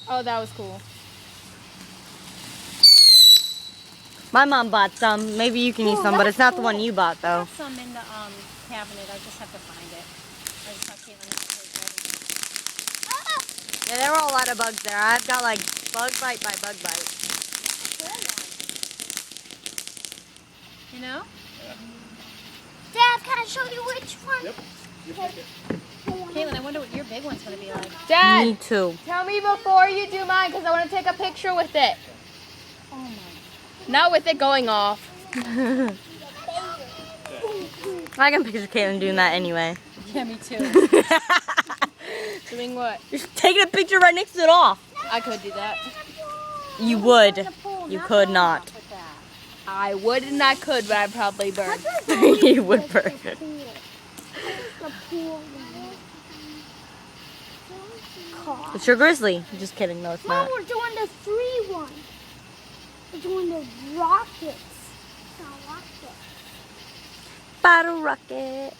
Oh, that was cool. My mom bought some. Maybe you can use some, but it's not the one you bought, I though. have some in the cabinet. I just have to find it. I just thought Caitlin had Yeah, there were a lot of bugs there. I've got, like, bug bite by bug bite. You know? Dad, can I show you which one? Yep. You pick it. Caitlin, I wonder what your big one's going to be like. Dad, Me too. tell me before you do mine because I want to take a picture with it. Oh my. Not with it going off. I can picture Caitlin doing that anyway. Yeah, me too. Doing what? You're taking a picture right next to it off. I could do that. You would. You could not. With that. I would and I could, but I'd probably burn. You would burn it. The pool. It's your grizzly. Just kidding. No, it's Mom, not. we're doing the 3-1. We're doing the rockets. The rockets. Bottle rocket.